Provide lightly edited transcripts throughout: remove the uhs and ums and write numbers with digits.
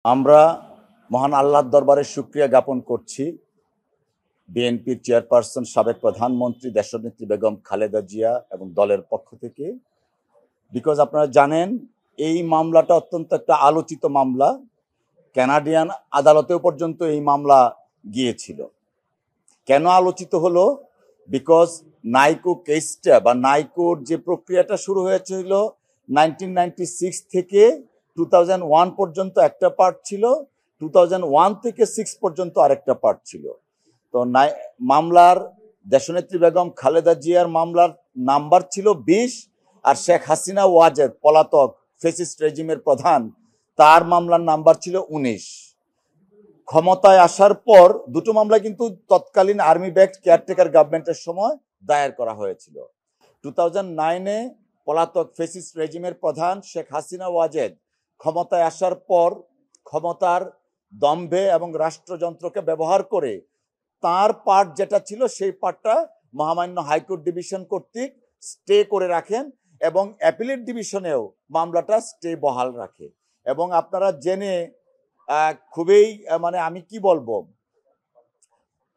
আমরা মহান আল্লাহর দরবারে শুকরিয়া জ্ঞাপন করছি বিএনপির চেয়ারপারসন সাবেক প্রধানমন্ত্রী দেশনেত্রী বেগম খালেদা জিয়া এবং দলের পক্ষ থেকে। বিকজ আপনারা জানেন এই মামলাটা অত্যন্ত একটা আলোচিত মামলা। কানাডিয়ান আদালতেও পর্যন্ত এই মামলা গিয়েছিল। কেন আলোচিত হলো? বিকজ নাইকো কেসটা বা নাইকোর যে প্রক্রিয়াটা শুরু হয়েছিল 1996 থেকে 2001 পর্যন্ত একটা পার্ট ছিল, 2001 থেকে 6 পর্যন্ত আরেকটা পার্ট ছিল। তো মামলার দেশনেত্রী বেগম খালেদা জিয়ার মামলার নাম্বার ছিল 20, আর শেখ হাসিনা ওয়াজেদ পলাতক ফ্যাসিস্ট রেজিমের প্রধান, তার মামলার নাম্বার ছিল 19। ক্ষমতায় আসার পর দুটো মামলা কিন্তু তৎকালীন আর্মি ব্যাকড কেয়ারটেকার গভর্নমেন্টের সময় দায়ের করা হয়েছিল। 2009-এ পলাতক ফ্যাসিস্ট রেজিমের প্রধান শেখ হাসিনা ওয়াজেদ ক্ষমতায় আসার পর ক্ষমতার দম্ভে এবং রাষ্ট্রযন্ত্রকে ব্যবহার করে তার পার্ট যেটা ছিল সেই পার্টটা মহামান্য হাইকোর্ট ডিভিশন কর্তৃক স্টে করে রাখেন এবং অ্যাপিলেট ডিভিশনেও মামলাটা স্টে বহাল রাখে। এবং আপনারা জেনে খুবই আমি কি বলবো,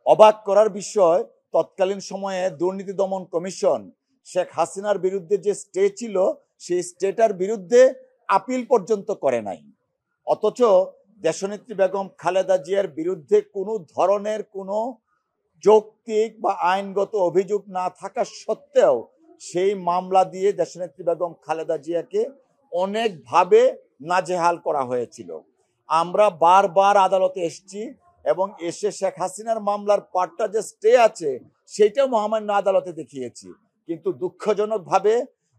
অবাক করার বিষয়, তৎকালীন সময়ে দুর্নীতি দমন কমিশন শেখ হাসিনার বিরুদ্ধে যে স্টে ছিল সেই স্টেটার বিরুদ্ধে আপিল পর্যন্ত করে নাই। অথচ দেশনেত্রী বেগম খালেদা জিয়ার বিরুদ্ধে কোনো ধরনের কোনো যৌক্তিক বা আইনগত অভিযোগ না থাকা সত্ত্বেও সেই মামলা দিয়ে দেশনেত্রী বেগম খালেদা জিয়াকে অনেকভাবে নাজেহাল করা হয়েছিল। আমরা বারবার আদালতে এসেছি এবং এসে শেখ হাসিনার মামলার পার্টটা যে স্টে আছে সেইটাও মহামান্য আদালতে দেখিয়েছি, কিন্তু দুঃখজনকভাবে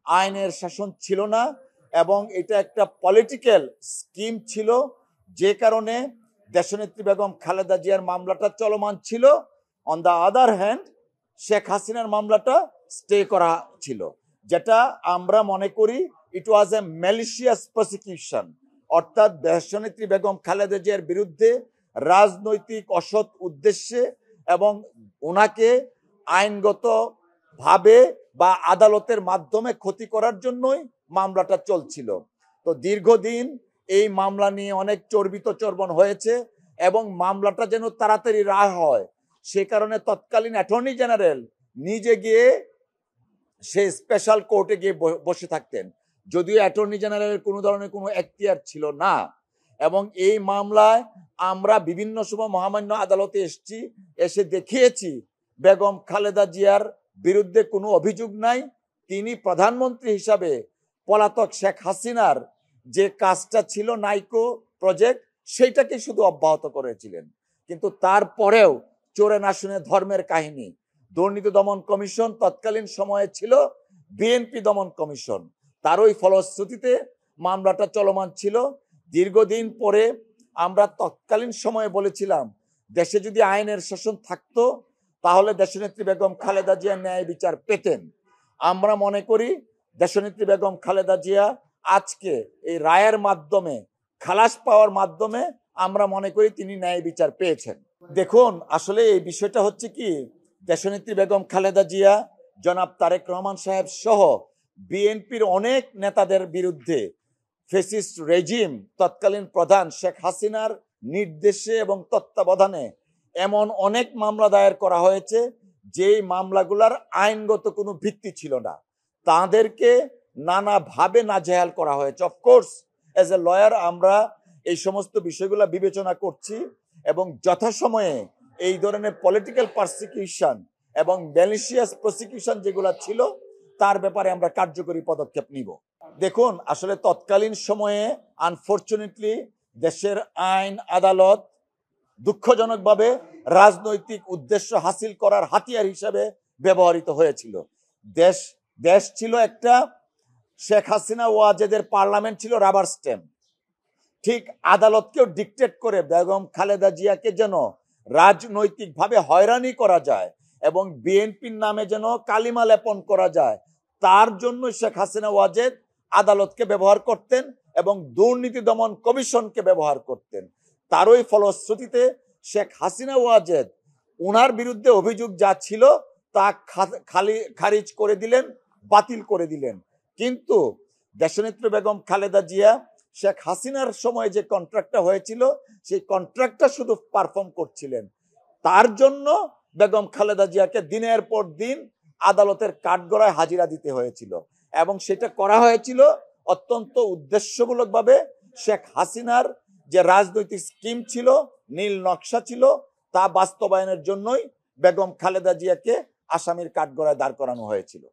আইনের শাসন ছিল না এবং এটা একটা পলিটিক্যাল স্কিম ছিল, যে কারণে দেশনেত্রী বেগম খালেদা জিয়ার মামলাটা চলমান ছিল। On the other hand Sheikh হাসিনার মামলাটা স্টে করা ছিল, যেটা আমরা মনে করি ইট ওয়াজ এ ম্যালিশিয়াস প্রসিকিউশন। অর্থাৎ দেশনেত্রী বেগম খালেদা জিয়ার বিরুদ্ধে রাজনৈতিক অসৎ উদ্দেশ্যে এবং ওনাকে আইনগত ভাবে বা আদালতের মাধ্যমে ক্ষতি করার জন্যই মামলাটা চলছিল। তো দীর্ঘদিন এই মামলা নিয়ে অনেক চর্বিত চর্বণ হয়েছে এবং মামলাটা যেন তাড়াতাড়ি রায় হয় সে কারণে তৎকালীন অ্যাটর্নি জেনারেল নিজে গিয়ে সে স্পেশাল কোর্টে গিয়ে বসে থাকতেন, যদিও অ্যাটর্নি জেনারেলের কোনো ধরনের কোনো এখতিয়ার ছিল না। এবং এই মামলায় আমরা বিভিন্ন সময় মহামান্য আদালতে এসে দেখিয়েছি বেগম খালেদা জিয়ার বিরুদ্ধে কোনো অভিযোগ নাই। তিনি প্রধানমন্ত্রী হিসাবে পলাতক শেখ হাসিনার যে কাজটা ছিল নাইকো প্রজেক্ট সেইটাকে শুধু অব্যাহত করেছিলেন। কিন্তু তারপরেও চোরে না শুনে ধর্মের কাহিনী, দুর্নীতি দমন কমিশন তৎকালীন সময়ে ছিল বিএনপি দমন কমিশন, তারই ফলশ্রুতিতে মামলাটা চলমান ছিল। দীর্ঘদিন পরে আমরা তৎকালীন সময়ে বলেছিলাম দেশে যদি আইনের শাসন থাকতো তাহলে দেশনেত্রী বেগম খালেদা জিয়া ন্যায় বিচার পেতেন। আমরা মনে করি দেশনেত্রী বেগম খালেদা জিয়া আজকে এই রায়ের মাধ্যমে, খালাস পাওয়ার মাধ্যমে আমরা মনে করি তিনি ন্যায় বিচার পেয়েছেন। দেখুন, আসলে এই বিষয়টা হচ্ছে কি, দেশনেত্রী বেগম খালেদা জিয়া, জনাব তারেক রহমান সাহেব সহ বিএনপির অনেক নেতাদের বিরুদ্ধে ফ্যাসিস্ট রেজিম তৎকালীন প্রধান শেখ হাসিনার নির্দেশে এবং তত্ত্বাবধানে এমন অনেক মামলা দায়ের করা হয়েছে যেই মামলাগুলার আইনগত কোনো ভিত্তি ছিল না, তাদেরকে নানাভাবে নাজেহাল করা হয়েছে। অফকোর্স এজ এ লয়ার আমরা এই সমস্ত বিষয়গুলো বিবেচনা করছি এবং যথাসময়ে এই ধরনের পলিটিক্যাল পারসিকিউশন এবং ম্যালিশিয়াস প্রসিকিউশন যেগুলো ছিল তার ব্যাপারে আমরা কার্যকরী পদক্ষেপ নিব। দেখুন, আসলে তৎকালীন সময়ে আনফরচুনেটলি দেশের আইন আদালত দুঃখজনকভাবে রাজনৈতিক উদ্দেশ্য হাসিল করার হাতিয়ার হিসাবে ব্যবহৃত হয়েছিল। দেশ ছিল একটা, শেখ হাসিনা ওয়াজেদের পার্লামেন্ট ছিল রাবার স্ট্যাম্প। ঠিক আদালতকেও ডিকটেট করে বেগম খালেদা জিয়াকে যেন রাজনৈতিকভাবে হয়রানি করা যায় এবং বিএনপির নামে যেন কালিমা লেপন করা যায়, তার জন্য শেখ হাসিনা ওয়াজেদ আদালতকে ব্যবহার করতেন এবং দুর্নীতি দমন কমিশনকে ব্যবহার করতেন। তারই ফলশ্রুতিতে শেখ হাসিনা ওয়াজেদ ওনার বিরুদ্ধে অভিযোগ যা ছিল তা খারিজ করে দিলেন, বাতিল করে দিলেন। কিন্তু দেশনেত্রী বেগম খালেদা জিয়া শেখ হাসিনার সময় যে কন্ট্রাক্টটা হয়েছিল সেই কন্ট্রাক্টটা শুধু পারফর্ম করছিলেন। তার জন্য বেগম খালেদা জিয়াকে দিনের পর দিন আদালতের কাঠগড়ায় হাজিরা দিতে হয়েছিল, এবং সেটা করা হয়েছিল অত্যন্ত উদ্দেশ্যমূলকভাবে। শেখ হাসিনার যে রাজনৈতিক স্কিম ছিল, নীল নকশা ছিল, তা বাস্তবায়নের জন্যই বেগম খালেদা জিয়াকে আসামির কাঠগড়ায় দাঁড় করানো হয়েছিল।